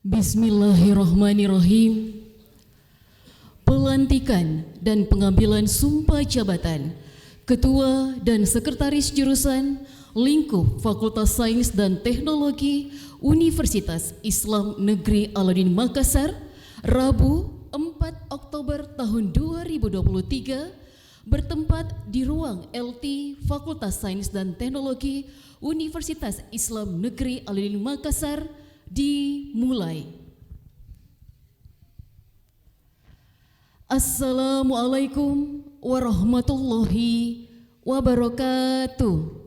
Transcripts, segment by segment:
Bismillahirrahmanirrahim. Pelantikan dan pengambilan sumpah jabatan Ketua dan Sekretaris Jurusan Lingkup Fakultas Sains dan Teknologi Universitas Islam Negeri Alauddin Makassar, Rabu 4 Oktober tahun 2023, bertempat di ruang LT Fakultas Sains dan Teknologi Universitas Islam Negeri Alauddin Makassar dimulai. Assalamualaikum warahmatullahi wabarakatuh.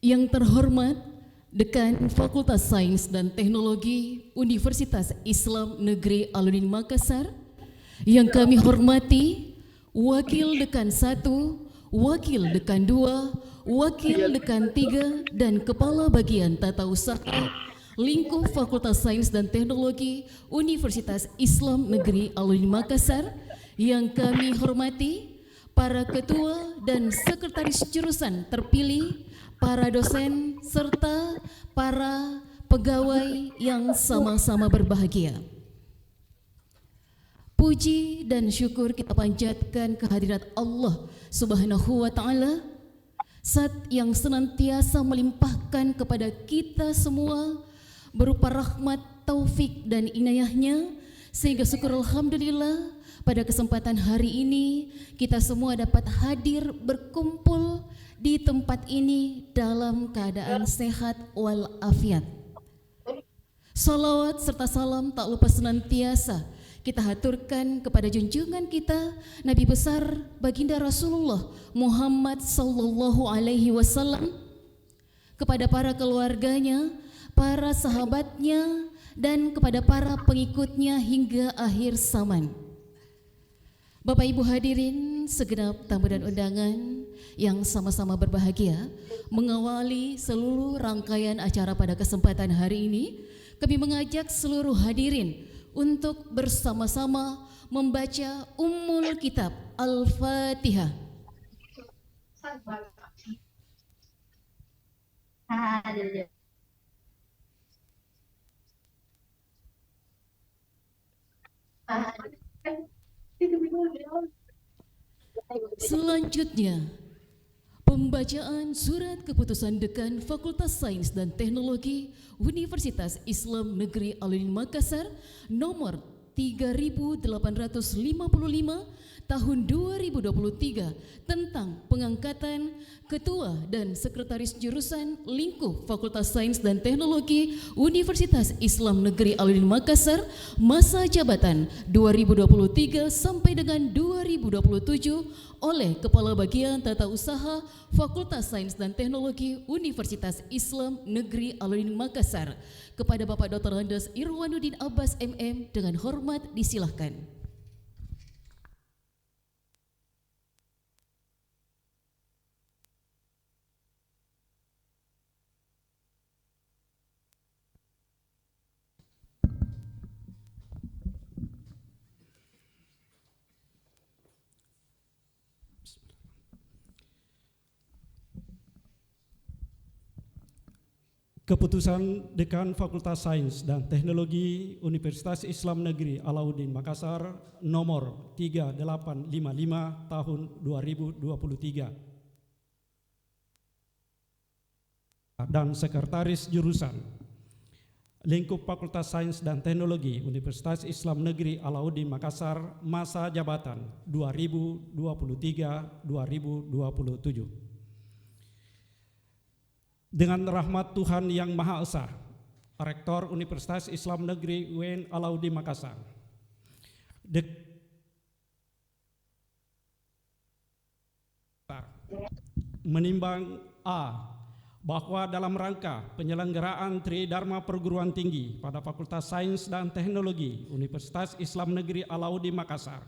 Yang terhormat Dekan Fakultas Sains dan Teknologi Universitas Islam Negeri Alauddin Makassar, yang kami hormati Wakil Dekan 1, Wakil Dekan 2, Wakil Dekan 3, dan Kepala Bagian Tata Usaha Lingkup Fakultas Sains dan Teknologi Universitas Islam Negeri Alauddin Makassar, yang kami hormati para ketua dan sekretaris jurusan terpilih, para dosen, serta para pegawai yang sama-sama berbahagia. Puji dan syukur kita panjatkan kehadirat Allah Subhanahu wa Ta'ala, Zat yang senantiasa melimpahkan kepada kita semua berupa rahmat, taufik, dan inayahnya, sehingga syukur alhamdulillah pada kesempatan hari ini kita semua dapat hadir berkumpul di tempat ini dalam keadaan sehat walafiat. Salawat serta salam tak lupa senantiasa kita haturkan kepada junjungan kita Nabi besar baginda Rasulullah Muhammad sallallahu alaihi wasallam, kepada para keluarganya, para sahabatnya, dan kepada para pengikutnya hingga akhir zaman. Bapak Ibu hadirin, segenap tamu dan undangan yang sama-sama berbahagia, mengawali seluruh rangkaian acara pada kesempatan hari ini, kami mengajak seluruh hadirin untuk bersama-sama membaca Ummul Kitab Al-Fatihah. Selanjutnya, pembacaan surat keputusan Dekan Fakultas Sains dan Teknologi Universitas Islam Negeri Alauddin Makassar nomor 3855 tahun 2023 tentang pengangkatan Ketua dan Sekretaris Jurusan Lingkup Fakultas Sains dan Teknologi Universitas Islam Negeri Alauddin Makassar masa jabatan 2023 sampai dengan 2027 oleh Kepala Bagian Tata Usaha Fakultas Sains dan Teknologi Universitas Islam Negeri Alauddin Makassar kepada Bapak Dr. Andes Irwanuddin Abbas MM dengan hormat disilahkan. Keputusan Dekan Fakultas Sains dan Teknologi Universitas Islam Negeri Alauddin Makassar nomor 3855 tahun 2023 dan Sekretaris Jurusan Lingkup Fakultas Sains dan Teknologi Universitas Islam Negeri Alauddin Makassar masa jabatan 2023-2027. Dengan rahmat Tuhan Yang Maha Esa, Rektor Universitas Islam Negeri UIN Alauddin Makassar, menimbang A, bahwa dalam rangka penyelenggaraan Tridharma Perguruan Tinggi pada Fakultas Sains dan Teknologi Universitas Islam Negeri Alauddin Makassar,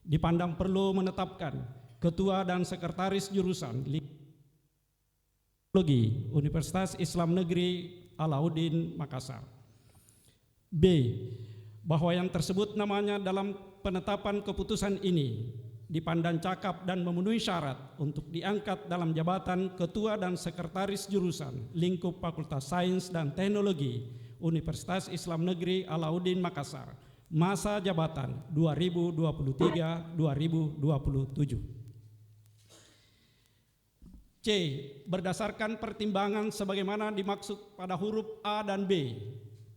dipandang perlu menetapkan Ketua dan Sekretaris Jurusan Universitas Islam Negeri Alauddin Makassar. B, bahwa yang tersebut namanya dalam penetapan keputusan ini dipandang cakap dan memenuhi syarat untuk diangkat dalam jabatan Ketua dan Sekretaris Jurusan lingkup Fakultas Sains dan Teknologi Universitas Islam Negeri Alauddin Makassar, masa jabatan 2023-2027. C. Berdasarkan pertimbangan sebagaimana dimaksud pada huruf A dan B,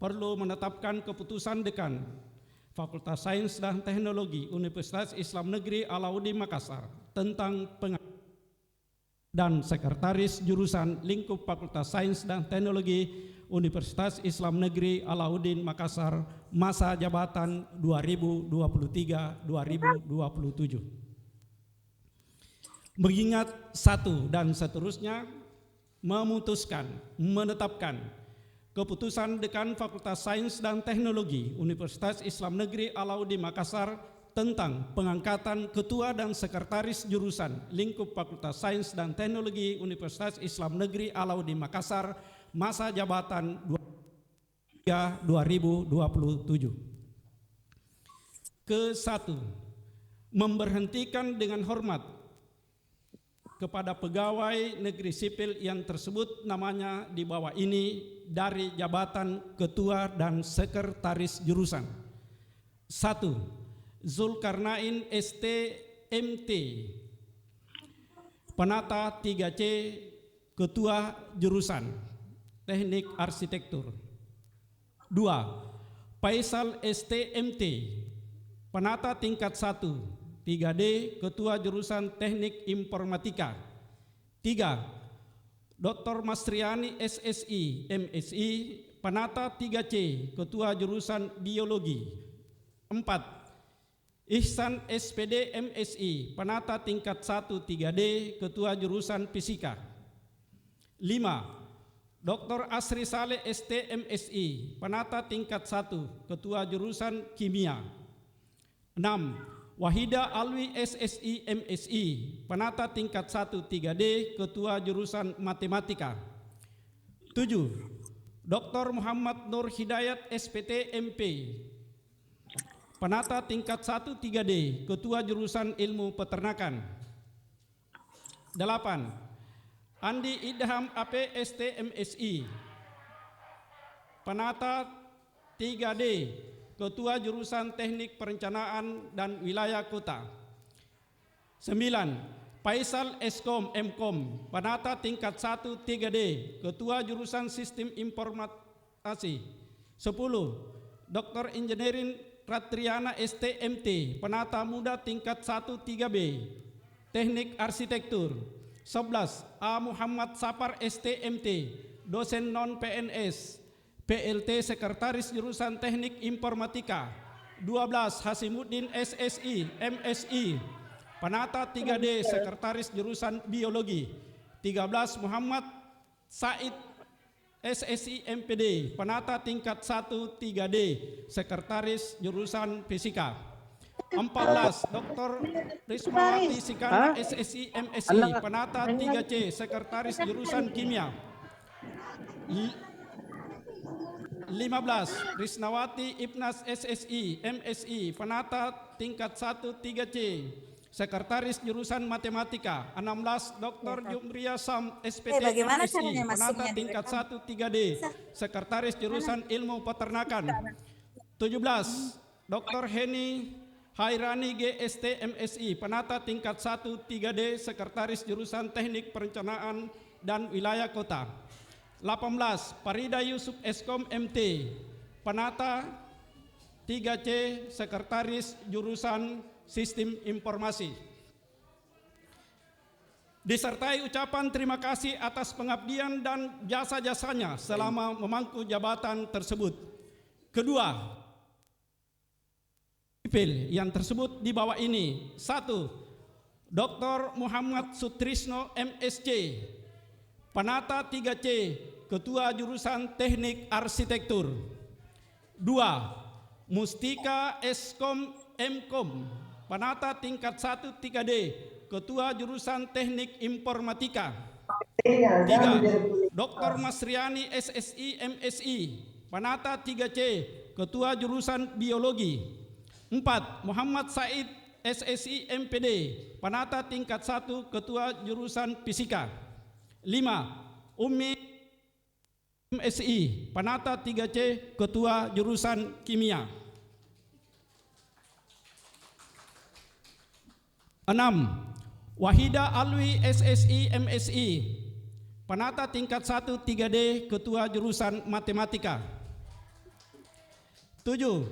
perlu menetapkan keputusan Dekan Fakultas Sains dan Teknologi Universitas Islam Negeri Alauddin Makassar tentang dan Sekretaris Jurusan lingkup Fakultas Sains dan Teknologi Universitas Islam Negeri Alauddin Makassar, masa jabatan 2023-2027. Mengingat satu dan seterusnya, memutuskan, menetapkan keputusan Dekan Fakultas Sains dan Teknologi Universitas Islam Negeri Alauddin Makassar tentang pengangkatan Ketua dan Sekretaris Jurusan lingkup Fakultas Sains dan Teknologi Universitas Islam Negeri Alauddin Makassar, masa jabatan 2023-2027. Ke-1, memberhentikan dengan hormat kepada pegawai negeri sipil yang tersebut namanya di bawah ini dari jabatan Ketua dan Sekretaris Jurusan. 1. Zulkarnain ST MT, Penata 3C, Ketua Jurusan Teknik Arsitektur. 2. Faisal ST MT, Penata tingkat 1, 3D, Ketua Jurusan Teknik Informatika. 3. Dr. Masriani SSI MSI, Penata 3C, Ketua Jurusan Biologi. 4. Ihsan SPD MSI, Penata tingkat 1 3D, Ketua Jurusan Fisika. 5. Dr. Asri Saleh ST MSI, Penata tingkat 1, Ketua Jurusan Kimia. 6. Wahida Alwi SSI MSI, Penata tingkat 1 3D, Ketua Jurusan Matematika. 7. Dr. Muhammad Nur Hidayat SPT MP, Penata tingkat 1 3D, Ketua Jurusan Ilmu Peternakan. 8. Andi Idham AP ST MSI, Penata 3D, Ketua Jurusan Teknik Perencanaan dan Wilayah Kota. 9. Faisal Eskom Mkom, Penata tingkat 1 3D, Ketua Jurusan Sistem Informasi. 10. Dr. Engineering Ratriana STMT, Penata Muda tingkat 1 3B, Teknik Arsitektur. 11. A. Muhammad Sapar STMT, dosen non PNS, PLT Sekretaris Jurusan Teknik Informatika. 12. Hasimuddin SSI MSI, Penata 3D, Sekretaris Jurusan Biologi. 13. Muhammad Said SSI MPD, Penata tingkat 1 3D, Sekretaris Jurusan Fisika. 14. Dr. Rismawati Sikana SSI MSI, Penata 3C, Sekretaris Jurusan Kimia. 15. Risnawati Ibnas SSI MSI, Penata tingkat 1 3C, Sekretaris Jurusan Matematika. 16. Dr. Jumria Sam SPT MSI, Penata tingkat 1 3D, Sekretaris Jurusan Ilmu Peternakan. 17. Dr. Heni Hairani GST MSI, Penata tingkat 1 3D, Sekretaris Jurusan Teknik Perencanaan dan Wilayah Kota. 18. Farida Yusuf Eskom MT, Penata 3C, Sekretaris Jurusan Sistem Informasi. Disertai ucapan terima kasih atas pengabdian dan jasa-jasanya selama memangku jabatan tersebut. Kedua, sipil yang tersebut di bawah ini. 1. Dr. Muhammad Sutrisno MSc, Penata 3C, Ketua Jurusan Teknik Arsitektur. 2. Mustika Eskom Mkom, Penata tingkat 1 3D, Ketua Jurusan Teknik Informatika. 3. Dr. Masriani SSI MSI, Penata 3C, Ketua Jurusan Biologi. 4. Muhammad Said SSI MPD, Penata tingkat 1, Ketua Jurusan Fisika. 5. Umi MSI, Penata 3C, Ketua Jurusan Kimia. 6. Wahida Alwi SSI MSI, Penata tingkat 1 3D, Ketua Jurusan Matematika. 7.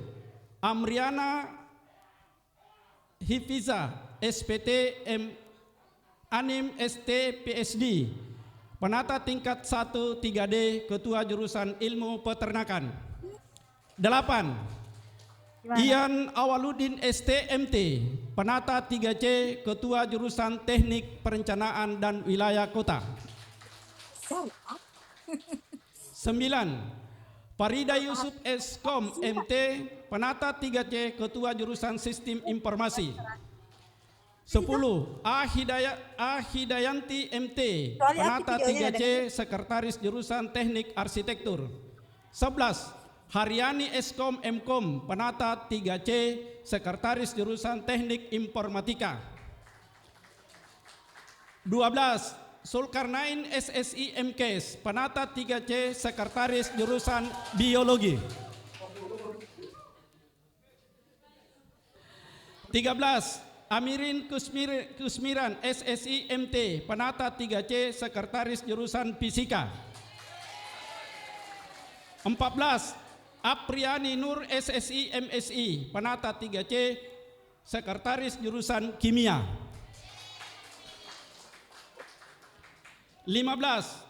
Amriana Hifiza SPT Anim ST PSD, Penata tingkat 1 3D, Ketua Jurusan Ilmu Peternakan. 8. Ian Awaludin STMT, Penata 3C, Ketua Jurusan Teknik Perencanaan dan Wilayah Kota. 9. Farida Yusuf Eskom MT, Penata 3C, Ketua Jurusan Sistem Informasi. 10. A Hidayanti MT, Penata 3C, Sekretaris Jurusan Teknik Arsitektur. 11. Haryani Eskom Mkom, Penata 3C, Sekretaris Jurusan Teknik Informatika. 12. Sulkarnain SSI MKes, Penata 3C, Sekretaris Jurusan Biologi. 13. Amirin Kusmiran SSI MT, Penata 3C, Sekretaris Jurusan Fisika. 14. Apriani Nur SSI MSI, Penata 3C, Sekretaris Jurusan Kimia. 15.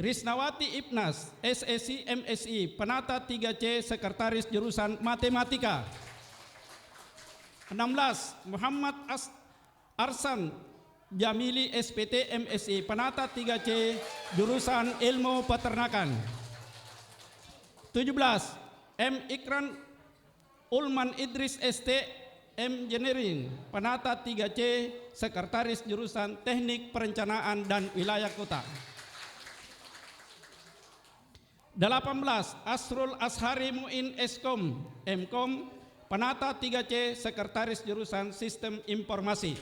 Risnawati Ibnas SSI MSI, Penata 3C, Sekretaris Jurusan Matematika. 16. Muhammad Arsan Jamili SPT MSI, Penata 3C, Jurusan Ilmu Peternakan. 17. M. Ikran Ulman Idris ST Engineering, Penata 3C, Sekretaris Jurusan Teknik Perencanaan dan Wilayah Kota. 18. Asrul Ashari Muin Eskom Mkom, Penata 3C, Sekretaris Jurusan Sistem Informasi.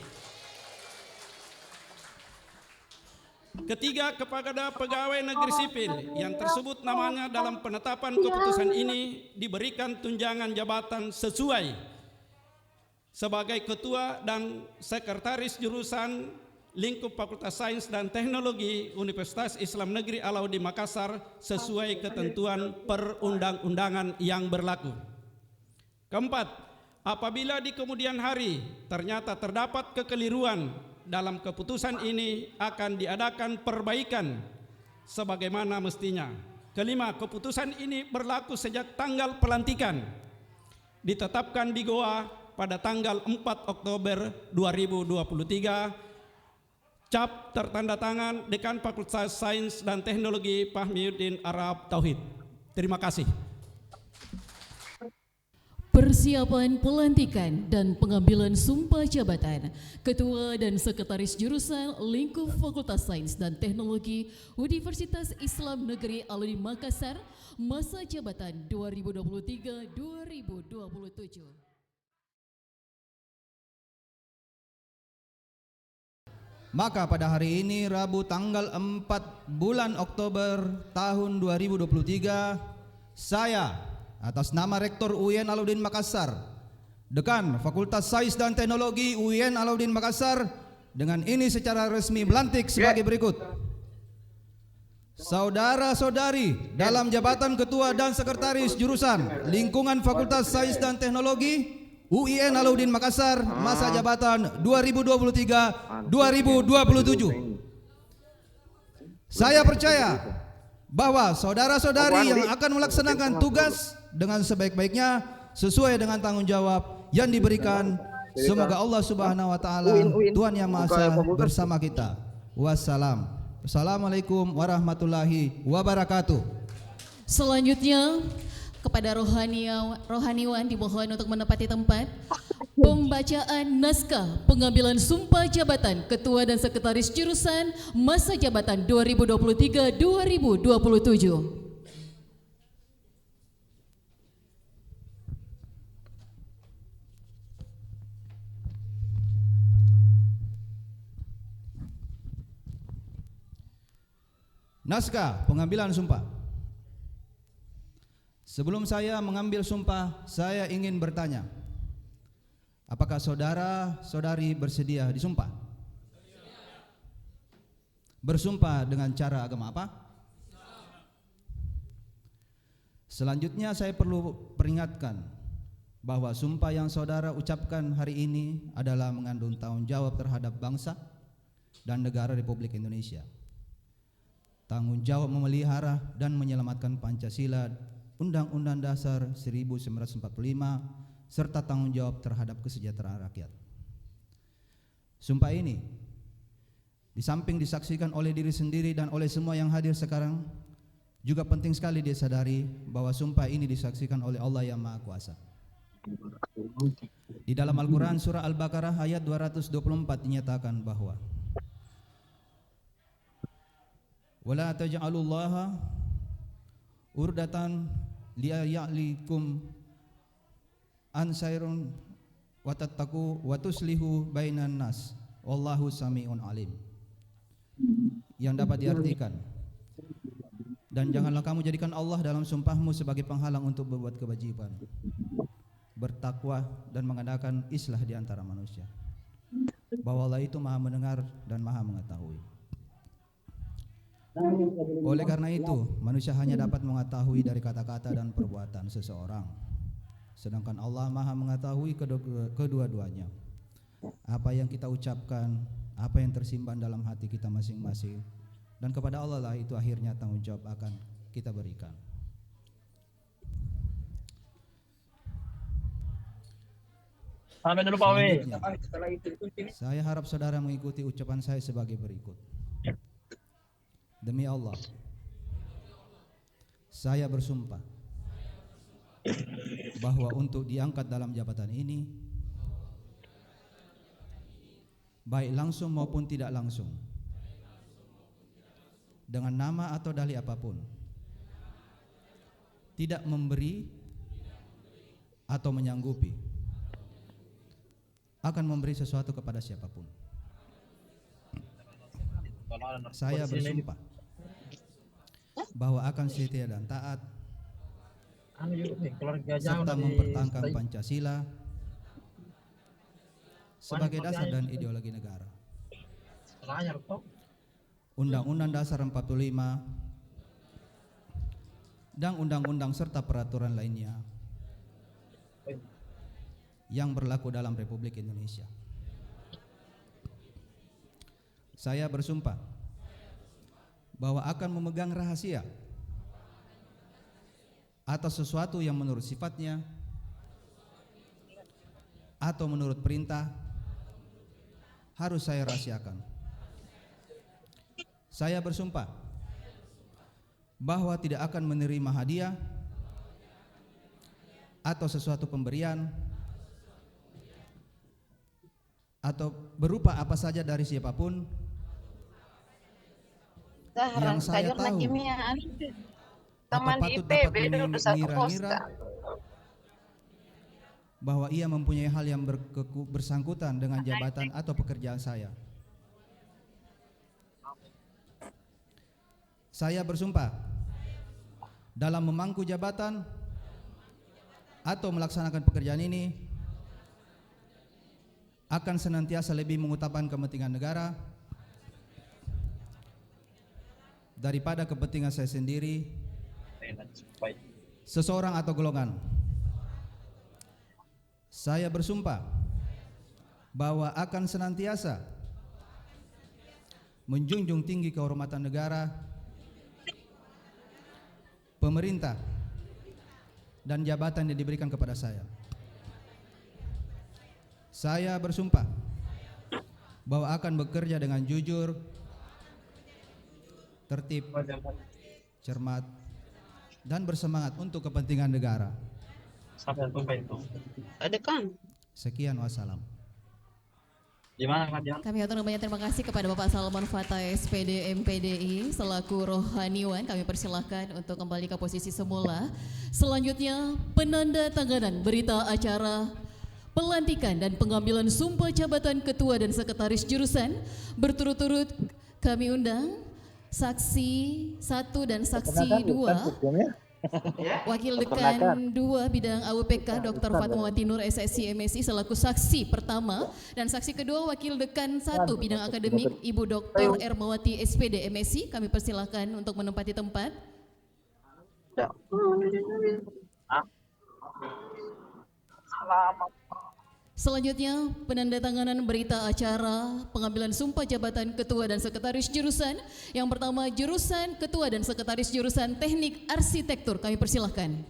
Ketiga, kepada pegawai negeri sipil yang tersebut namanya dalam penetapan keputusan ini diberikan tunjangan jabatan sesuai sebagai Ketua dan Sekretaris Jurusan Lingkup Fakultas Sains dan Teknologi Universitas Islam Negeri Alauddin Makassar sesuai ketentuan perundang-undangan yang berlaku. Keempat, apabila di kemudian hari ternyata terdapat kekeliruan dalam keputusan ini, akan diadakan perbaikan sebagaimana mestinya. Kelima, keputusan ini berlaku sejak tanggal pelantikan ditetapkan di Goa pada tanggal 4 Oktober 2023. Cap tertanda tangan Dekan Fakultas Sains dan Teknologi Fahmiuddin Arab Tauhid. Terima kasih. Persiapan pelantikan dan pengambilan sumpah jabatan Ketua dan Sekretaris Jurusan Lingkup Fakultas Sains dan Teknologi Universitas Islam Negeri Alauddin Makassar, masa jabatan 2023-2027. Maka pada hari ini Rabu tanggal 4 bulan Oktober tahun 2023, saya atas nama Rektor UIN Alauddin Makassar, Dekan Fakultas Sains dan Teknologi UIN Alauddin Makassar, dengan ini secara resmi melantik sebagai berikut. Saudara-saudari dalam jabatan Ketua dan Sekretaris Jurusan Lingkungan Fakultas Sains dan Teknologi UIN Alauddin Makassar, masa jabatan 2023-2027. Saya percaya bahwa saudara-saudari yang akan melaksanakan tugas dengan sebaik-baiknya sesuai dengan tanggung jawab yang diberikan. Semoga Allah Subhanahu wa taala, Tuhan Yang Maha Esa, bersama kita. Wassalam. Assalamualaikum warahmatullahi wabarakatuh. Selanjutnya kepada rohaniwan dimohon untuk menempati tempat. Pembacaan naskah pengambilan sumpah jabatan Ketua dan Sekretaris Jurusan masa jabatan 2023-2027. Naskah pengambilan sumpah. Sebelum saya mengambil sumpah, saya ingin bertanya, apakah saudara-saudari bersedia disumpah? Bersumpah dengan cara agama apa? Selanjutnya saya perlu peringatkan bahwa sumpah yang saudara ucapkan hari ini adalah mengandung tanggung jawab terhadap bangsa dan negara Republik Indonesia. Tanggung jawab memelihara dan menyelamatkan Pancasila, Undang-Undang Dasar 1945, serta tanggung jawab terhadap kesejahteraan rakyat. Sumpah ini, di samping disaksikan oleh diri sendiri dan oleh semua yang hadir sekarang, juga penting sekali disadari bahwa sumpah ini disaksikan oleh Allah yang Maha Kuasa. Di dalam Al-Quran surah Al-Baqarah ayat 224 dinyatakan bahwa wala taj'alullaha urdatan liya'likum ansairun wa tattaqu wa tuslihu bainan nas wallahu sami'un alim. Yang dapat diartikan, dan janganlah kamu jadikan Allah dalam sumpahmu sebagai penghalang untuk berbuat kewajiban, bertakwa dan mengadakan islah di antara manusia, bahwa Allah itu Maha mendengar dan Maha mengetahui. Oleh karena itu, manusia hanya dapat mengetahui dari kata-kata dan perbuatan seseorang, sedangkan Allah Maha mengetahui kedua-duanya. Apa yang kita ucapkan, apa yang tersimpan dalam hati kita masing-masing, dan kepada Allah lah itu akhirnya tanggung jawab akan kita berikan. Selanjutnya, saya harap saudara mengikuti ucapan saya sebagai berikut. Demi Allah, saya bersumpah bahwa untuk diangkat dalam jabatan ini, baik langsung maupun tidak langsung, dengan nama atau dalih apapun, tidak memberi atau menyanggupi akan memberi sesuatu kepada siapapun. Saya bersumpah bahwa akan setia dan taat serta mempertahankan Pancasila sebagai dasar dan ideologi negara, Undang-Undang Dasar 45 dan undang-undang serta peraturan lainnya yang berlaku dalam Republik Indonesia. Saya bersumpah bahwa akan memegang rahasia atau sesuatu yang menurut sifatnya atau menurut perintah harus saya rahasiakan. Saya bersumpah bahwa tidak akan menerima hadiah atau sesuatu pemberian atau berupa apa saja dari siapapun yang saya tahu atau patut dapat mengira-ngira bahwa ia mempunyai hal yang bersangkutan dengan jabatan atau pekerjaan saya. Saya bersumpah dalam memangku jabatan atau melaksanakan pekerjaan ini akan senantiasa lebih mengutamakan kepentingan negara daripada kepentingan saya sendiri, seseorang atau golongan. Saya bersumpah bahwa akan senantiasa menjunjung tinggi kehormatan negara, pemerintah, dan jabatan yang diberikan kepada saya. Saya bersumpah bahwa akan bekerja dengan jujur, tertib, cermat, dan bersemangat untuk kepentingan negara. Ada kan? Sekian, wassalam. Kami atur banyak terima kasih kepada Bapak Salman Fatah SPD MPDI selaku rohaniwan. Kami persilahkan untuk kembali ke posisi semula. Selanjutnya penanda tanganan berita acara pelantikan dan pengambilan sumpah jabatan ketua dan sekretaris jurusan berturut-turut kami undang saksi 1 dan saksi Perkenalkan, 2, Ustaz sebelumnya. Wakil Perkenalkan. Dekan 2 Bidang AUPK Dr. Fatmawati Nur SSC MSI selaku saksi pertama, dan saksi kedua Wakil Dekan 1 Bidang Akademik Ibu Dr. Ermawati SPD MSI. Kami persilahkan untuk menempati tempat. Selanjutnya, penandatanganan berita acara pengambilan sumpah jabatan Ketua dan Sekretaris Jurusan. Yang pertama, jurusan Ketua dan Sekretaris Jurusan Teknik Arsitektur. Kami persilahkan.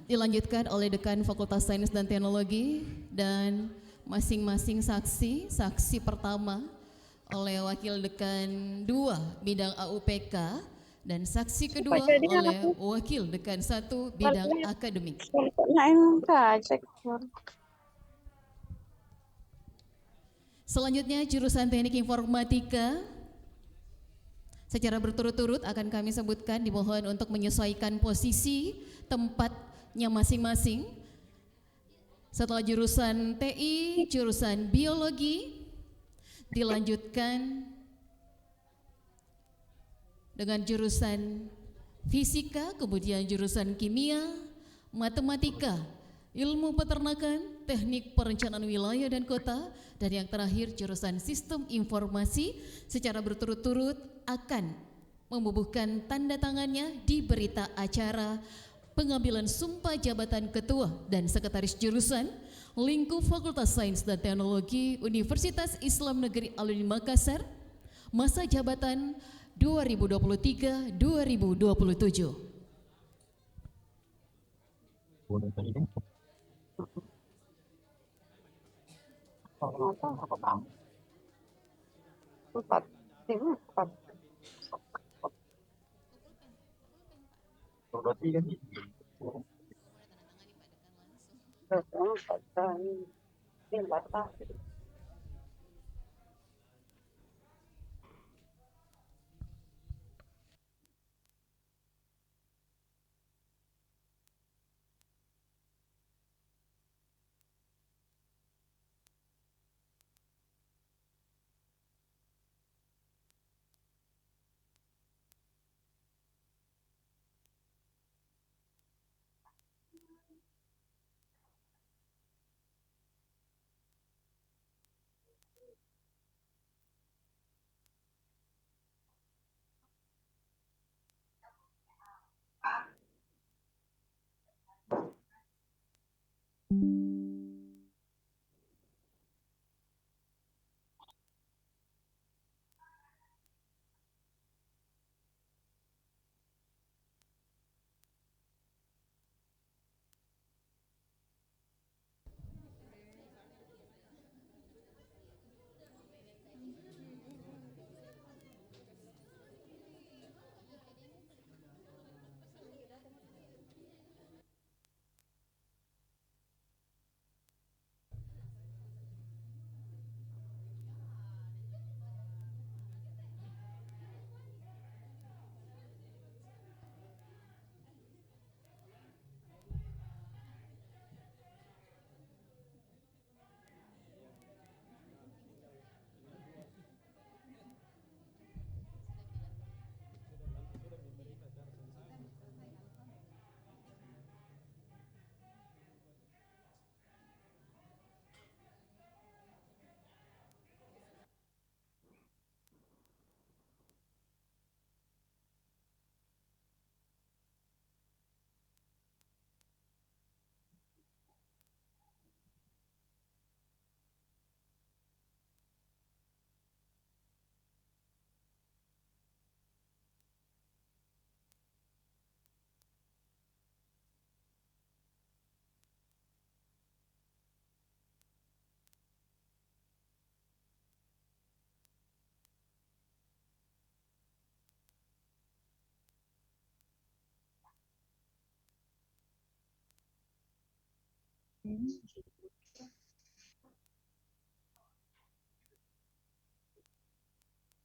Dilanjutkan oleh Dekan Fakultas Sains dan Teknologi dan masing-masing saksi. Saksi pertama oleh Wakil Dekan 2 Bidang AUPK dan saksi kedua oleh Wakil Dekan 1 Bidang Akademik. Selanjutnya jurusan Teknik Informatika. Secara berturut-turut akan kami sebutkan, dimohon untuk menyesuaikan posisi tempatnya masing-masing. Setelah jurusan TI, jurusan Biologi, dilanjutkan dengan jurusan Fisika, kemudian jurusan Kimia, Matematika, Ilmu Peternakan, Teknik Perencanaan Wilayah dan Kota, dan yang terakhir jurusan Sistem Informasi. Secara berturut-turut akan membubuhkan tanda tangannya di berita acara pengambilan sumpah jabatan Ketua dan Sekretaris Jurusan lingkup Fakultas Sains dan Teknologi Universitas Islam Negeri Alauddin Makassar, masa jabatan 2023-2027.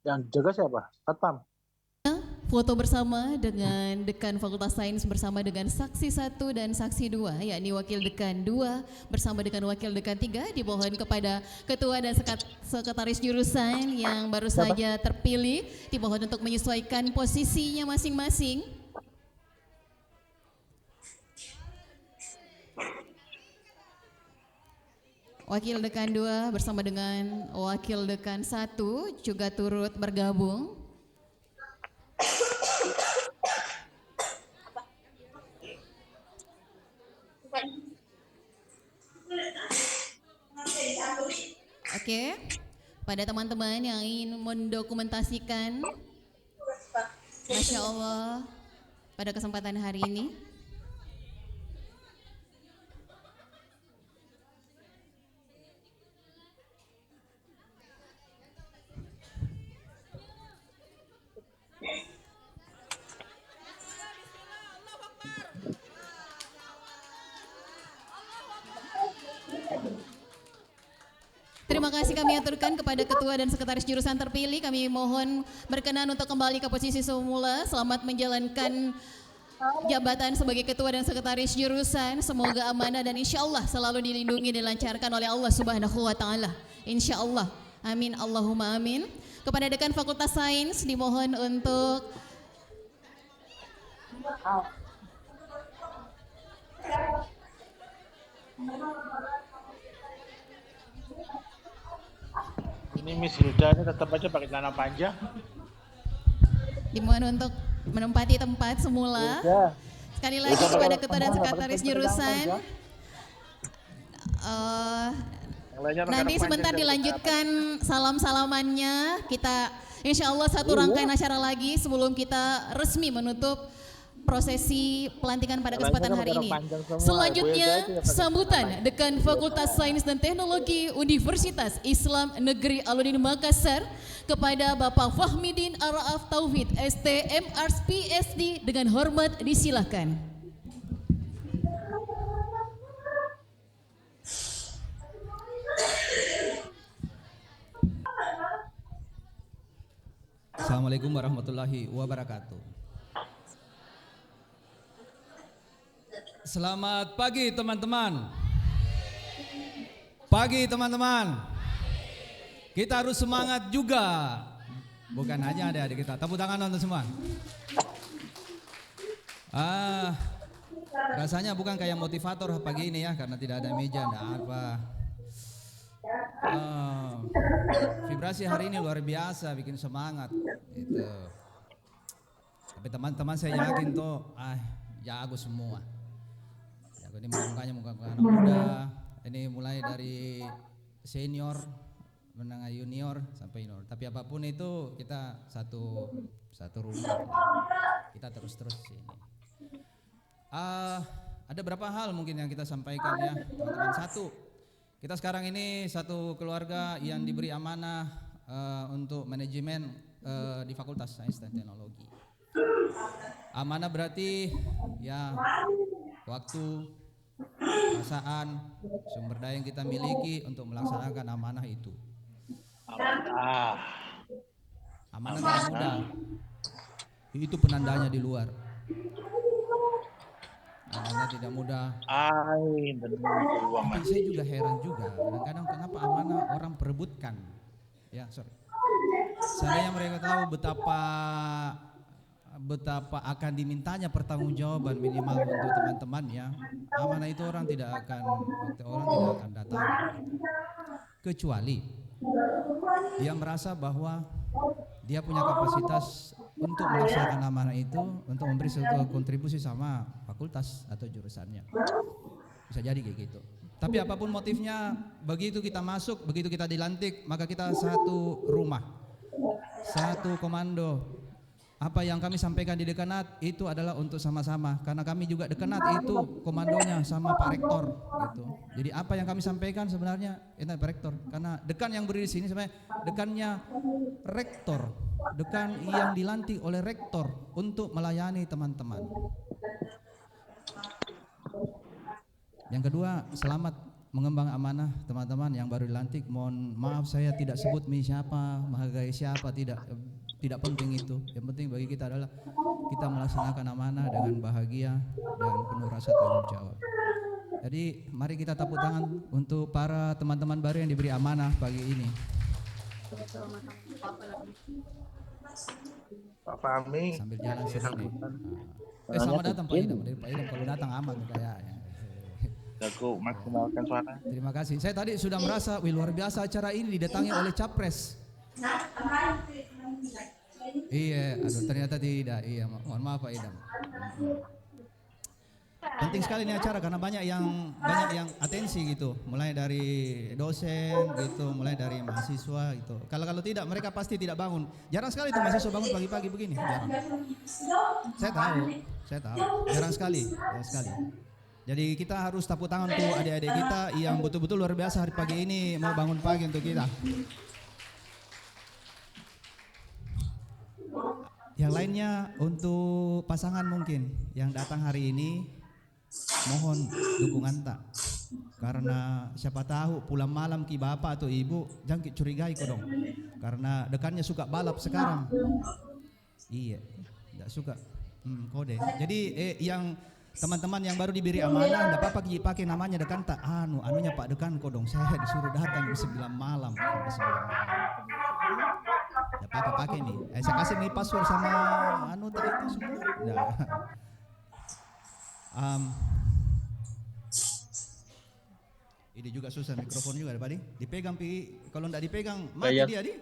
Yang jaga siapa? Satpam. foto bersama dengan Dekan Fakultas Sains bersama dengan Saksi 1 dan Saksi 2, yakni Wakil Dekan 2 bersama dengan Wakil Dekan 3. Dimohon kepada Ketua dan Sekretaris Jurusan yang baru saja terpilih, dimohon untuk menyesuaikan posisinya masing-masing. Wakil Dekan 2 bersama dengan Wakil Dekan 1 juga turut bergabung. Oke, pada teman-teman yang ingin mendokumentasikan, Masya Allah, pada kesempatan hari ini, terima kasih kami aturkan kepada Ketua dan Sekretaris Jurusan terpilih. Kami mohon berkenan untuk kembali ke posisi semula. Selamat menjalankan jabatan sebagai Ketua dan Sekretaris Jurusan. Semoga amanah dan insya Allah selalu dilindungi dan dilancarkan oleh Allah Subhanahu wa Ta'ala. Insya Allah. Amin. Allahumma amin. Kepada Dekan Fakultas Sains dimohon untuk ini Miss Hilda ini tetap aja pakai celana panjang. dimohon untuk menempati tempat semula. Sekali lagi kepada Ketua dan Sekretaris Jurusan. Nanti sebentar dilanjutkan salam-salamannya. Kita insya Allah satu rangkaian acara lagi sebelum kita resmi menutup prosesi pelantikan pada kesempatan hari ini. Selanjutnya sambutan Dekan Fakultas Sains dan Teknologi Universitas Islam Negeri Alauddin Makassar kepada Bapak Fahmidin Araf Tauhid STMArs PSD dengan hormat disilakan. Assalamualaikum warahmatullahi wabarakatuh. Selamat pagi teman-teman. Pagi teman-teman. Kita harus semangat juga. Bukan hanya adik-adik kita. Tepuk tangan untuk semua. Rasanya bukan kayak motivator pagi ini ya, karena tidak ada meja, enggak apa. Vibrasi hari ini luar biasa, bikin semangat gitu. Tapi teman-teman saya yakin tuh jago semua. Jago ini muka anak muda. Ini mulai dari senior, menengah junior sampai junior. Tapi apapun itu kita satu rumah. Kita terus ini. Ada berapa hal mungkin yang kita sampaikan ya, teman-teman. Satu, kita sekarang ini satu keluarga yang diberi amanah untuk manajemen di Fakultas Sains dan Teknologi. Amanah berarti ya waktu, perasaan, sumber daya yang kita miliki untuk melaksanakan amanah itu. Amanah tidak mudah. Itu penandanya di luar. Amanah tidak mudah. Tapi saya juga heran juga, kadang-kadang kenapa amanah orang perebutkan. Ya, sorry. Seandainya mereka tahu betapa akan dimintanya pertanggungjawaban minimal untuk teman-temannya, amanah itu orang tidak akan datang. Kecuali dia merasa bahwa dia punya kapasitas untuk melaksanakan amanah itu, untuk memberi suatu kontribusi sama fakultas atau jurusannya. Bisa jadi kayak gitu. Tapi apapun motifnya, begitu kita masuk, begitu kita dilantik, maka kita satu rumah, satu komando. Apa yang kami sampaikan di dekanat itu adalah untuk sama-sama, karena kami juga dekanat itu komandonya sama Pak Rektor gitu. Jadi apa yang kami sampaikan sebenarnya itu Pak Rektor, karena dekan yang berdiri di sini sebenarnya dekannya Rektor, dekan yang dilantik oleh Rektor untuk melayani teman-teman. Yang kedua, selamat mengemban amanah teman-teman yang baru dilantik. Mohon maaf saya tidak sebut siapa, menghargai siapa, tidak. tidak penting itu. Yang penting bagi kita adalah kita melaksanakan amanah dengan bahagia dan penuh rasa tanggung jawab. Jadi mari kita tepuk tangan untuk para teman-teman baru yang diberi amanah pagi ini. Pak Fahmi. Sambil jalan sini. Selamat datang Pak Idam. Pak Idam kalau datang aman kayaknya. Aku maksimalkan suara. Terima kasih. Saya tadi sudah merasa luar biasa acara ini didatangi oleh capres. Iya, aduh ternyata tidak. Iya, mohon maaf Pak Idam. Penting sekali ini acara karena banyak yang atensi gitu, mulai dari dosen gitu, mulai dari mahasiswa gitu. Kalau tidak mereka pasti tidak bangun. Jarang sekali tuh mahasiswa bangun pagi-pagi begini. Jarang. Saya tahu. Jarang sekali. Jadi kita harus tepuk tangan untuk adik-adik kita yang betul-betul luar biasa hari pagi ini mau bangun pagi untuk kita. Yang lainnya untuk pasangan mungkin yang datang hari ini, mohon dukungan tak. Karena siapa tahu pulang malam ki bapak atau ibu jangan curigai kok dong. Karena dekannya suka balap sekarang. Iya, tidak suka kode. Jadi yang teman-teman yang baru diberi amanah, tidak apa-apa pakai namanya dekan tak. Anunya Pak Dekan kok dong. Saya disuruh datang jam 9 malam. Tidak apa-apa pakai nih. Saya kasih nih password sama tak itu semua. Ini juga susah mikrofon juga Pak Di. Dipegang pi, kalau tidak dipegang mati dia Di.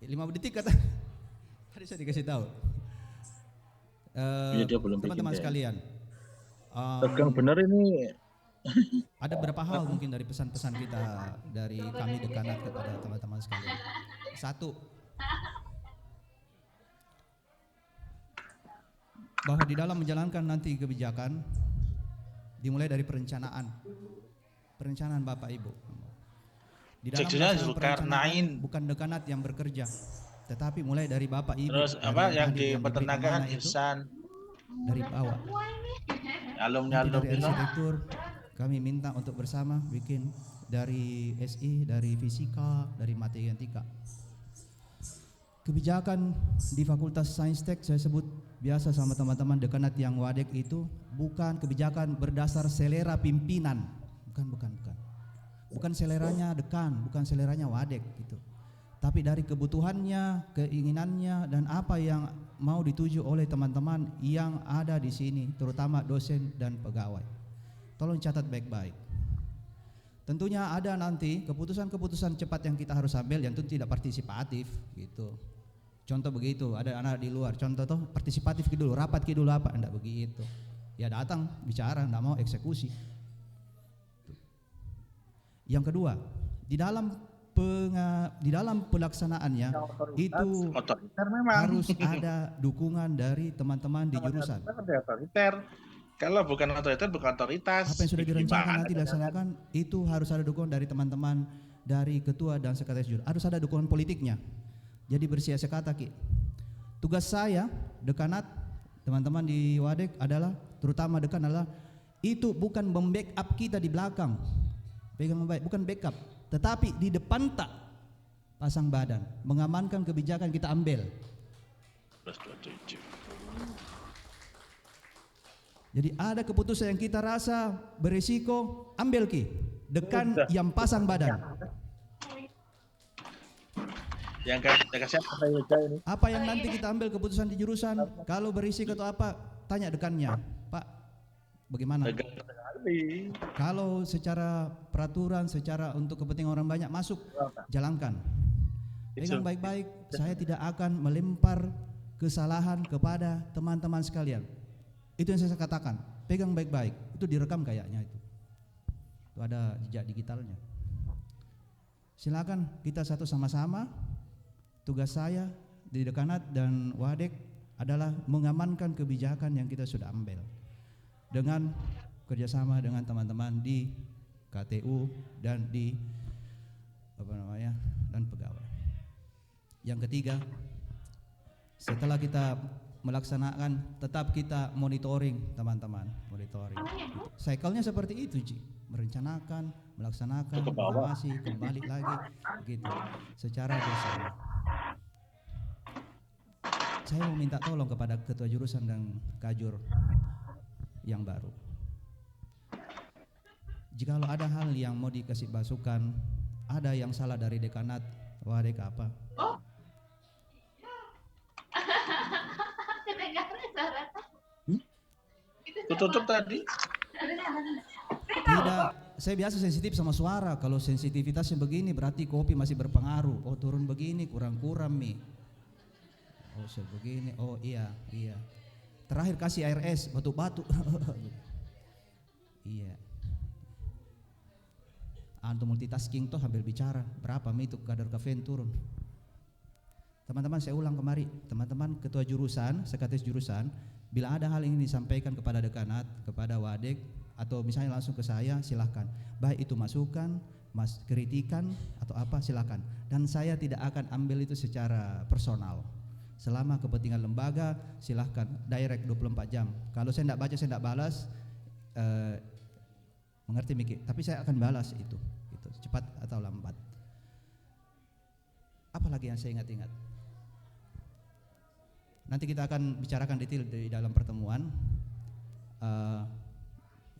5 detik kata. Tadi saya dikasih tahu. Teman-teman sekalian, Tegang bener ini. ada beberapa hal mungkin dari pesan-pesan kita dari kami dekanat kepada teman-teman sekalian. 1, bahwa di dalam menjalankan nanti kebijakan dimulai dari perencanaan Bapak Ibu. Di dalam perencanaan bukan dekanat yang bekerja, tetapi mulai dari Bapak Ibu. Terus yang di peternakan Ihsan dari bawah. Dari arsitektur kami minta untuk bersama bikin dari SI, dari fisika, dari matematika. Kebijakan di Fakultas Sains Tek saya sebut biasa sama teman-teman dekanat yang wadek itu bukan kebijakan berdasar selera pimpinan, bukan seleranya dekan, bukan seleranya wadek gitu. Tapi dari kebutuhannya, keinginannya, dan apa yang mau dituju oleh teman-teman yang ada di sini, terutama dosen dan pegawai. Tolong catat baik-baik. Tentunya ada nanti keputusan-keputusan cepat yang kita harus ambil yang tentu tidak partisipatif gitu. Contoh begitu, ada anak di luar, contoh tuh partisipatif dulu, rapat dulu apa, enggak begitu. Ya datang, bicara, enggak mau eksekusi. Yang kedua, di dalam pelaksanaannya itu harus ada dukungan dari teman-teman di jurusan. Kalau bukan otoriter, bukan otoritas. Apa yang sudah direncanakan nanti dilaksanakan itu harus ada dukungan dari teman-teman, dari ketua dan sekretaris jurusan. Harus ada dukungan politiknya. Jadi bersiasa kata Ki. Tugas saya dekanat teman-teman di Wadek adalah, terutama dekan adalah itu bukan membackup kita di belakang. Pegang baik, bukan backup, tetapi di depan tak pasang badan, mengamankan kebijakan kita ambil. Jadi ada keputusan yang kita rasa berisiko, ambil Ki. Dekan yang pasang badan. Yang kasih apa yang nanti kita ambil keputusan di jurusan, kalau berisiko atau apa, tanya dekannya. Pak, bagaimana? Kalau secara peraturan, secara untuk kepentingan orang banyak masuk, jalankan. Pegang baik-baik, saya tidak akan melempar kesalahan kepada teman-teman sekalian. Itu yang saya katakan, pegang baik-baik. Itu direkam kayaknya itu. Itu ada jejak digitalnya. Silakan kita satu sama-sama. Tugas saya di dekanat dan Wadek adalah mengamankan kebijakan yang kita sudah ambil dengan kerjasama dengan teman-teman di KTU dan di dan pegawai. Yang ketiga, setelah kita melaksanakan, tetap kita monitoring teman-teman, monitoring. Cycle-nya seperti itu, Ji. Merencanakan, melaksanakan, evaluasi, kembali lagi, gitu. Secara bersama. saya mau minta tolong kepada ketua jurusan dan kajur yang baru. Jikalau ada hal yang mau dikasih masukan, ada yang salah dari dekanat, wadek apa? Tutup tadi. Tidak, saya biasa sensitif sama suara. Kalau sensitivitasnya begini berarti kopi masih berpengaruh. Oh turun begini kurang-kurang mi. Oh sebegini, oh iya. Terakhir kasih air es, batu-batu. Iya. Antum multitasking tuh sambil bicara. Berapa mi itu kadar kafein turun. Teman-teman saya ulang kemari, teman-teman ketua jurusan, sekretaris jurusan, bila ada hal yang ingin disampaikan kepada dekanat, kepada wadek, atau misalnya langsung ke saya, silahkan. Baik itu masukan, kritikan, atau apa silahkan. Dan saya tidak akan ambil itu secara personal. Selama kepentingan lembaga, silahkan direct 24 jam. Kalau saya tidak baca, saya tidak balas, mengerti Miki? Tapi saya akan balas itu cepat atau lambat. Apalagi yang saya ingat-ingat? Nanti kita akan bicarakan detail di dalam pertemuan.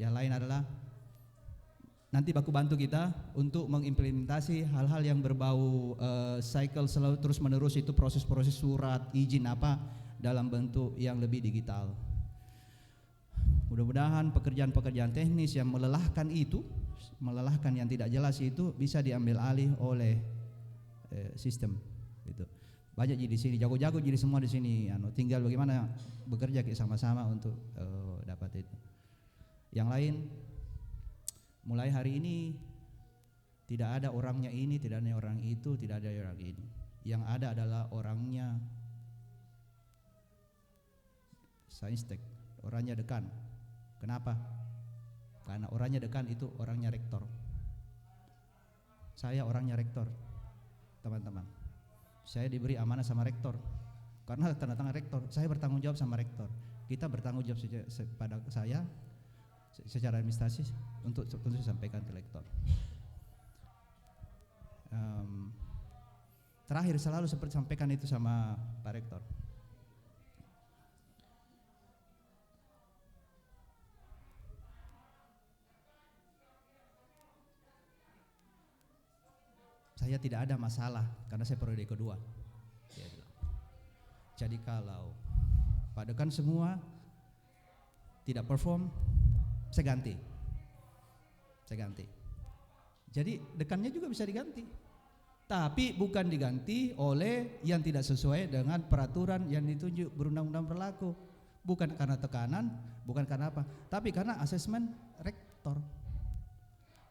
Yang lain adalah nanti baku bantu kita untuk mengimplementasi hal-hal yang berbau cycle selalu terus menerus, itu proses-proses surat izin apa dalam bentuk yang lebih digital. Mudah-mudahan pekerjaan-pekerjaan teknis yang melelahkan yang tidak jelas itu bisa diambil alih oleh sistem itu. Banyak jadi di sini, jago-jago jadi semua di sini. Tinggal bagaimana bekerja sama-sama untuk dapat itu. Yang lain, mulai hari ini tidak ada orangnya ini, tidak ada orang itu, tidak ada orang ini. Yang ada adalah orangnya Sainstek, orangnya dekan. Kenapa? Karena orangnya dekan itu orangnya rektor. Saya orangnya rektor, teman-teman. Saya diberi amanah sama rektor. Karena tanda tangan rektor, saya bertanggung jawab sama rektor. Kita bertanggung jawab pada saya secara administrasi untuk disampaikan ke rektor. Terakhir selalu seperti sampaikan itu sama Pak Rektor. Saya tidak ada masalah karena saya periode kedua. Jadi kalau Pak Dekan semua tidak perform, saya ganti. Jadi dekannya juga bisa diganti, tapi bukan diganti oleh yang tidak sesuai dengan peraturan yang ditunjuk berundang-undang berlaku. Bukan karena tekanan, bukan karena apa, tapi karena asesmen rektor.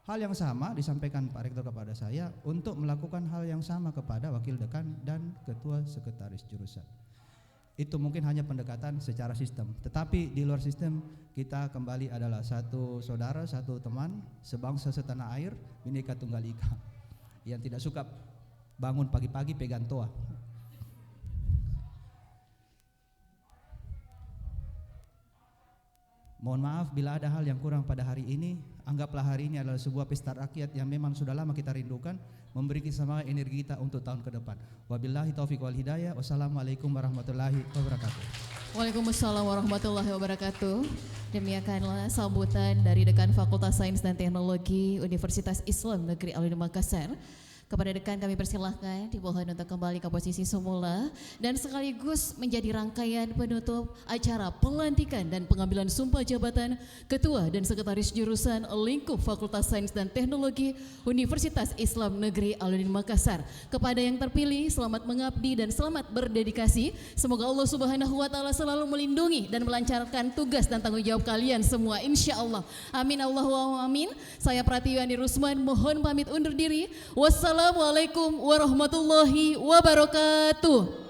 Hal yang sama disampaikan Pak Rektor kepada saya untuk melakukan hal yang sama kepada wakil dekan dan ketua sekretaris jurusan. Itu mungkin hanya pendekatan secara sistem, tetapi di luar sistem kita kembali adalah satu saudara, satu teman, sebangsa setanah air, Bhinneka Tunggal Ika, yang tidak suka bangun pagi-pagi pegang toa. Mohon maaf bila ada hal yang kurang pada hari ini. Anggaplah hari ini adalah sebuah pesta rakyat yang memang sudah lama kita rindukan, memberi semangat energi kita untuk tahun ke depan. Wabillahi taufiq wal hidayah. Wassalamualaikum warahmatullahi wabarakatuh. Waalaikumsalam warahmatullahi wabarakatuh. Demikianlah sambutan dari Dekan Fakultas Sains dan Teknologi Universitas Islam Negeri Al-Uin Makassar. Kepada dekan kami persilahkan dimohon untuk kembali ke posisi semula dan sekaligus menjadi rangkaian penutup acara pelantikan dan pengambilan sumpah jabatan Ketua dan Sekretaris Jurusan Lingkup Fakultas Sains dan Teknologi Universitas Islam Negeri Al-Uin Makassar. Kepada yang terpilih, selamat mengabdi dan selamat berdedikasi. Semoga Allah Subhanahu wa taala selalu melindungi dan melancarkan tugas dan tanggung jawab kalian semua, insyaallah. Amin Allahumma amin. Saya Pratiwani Rusman mohon pamit undur diri. Wassalamualaikum warahmatullahi wabarakatuh.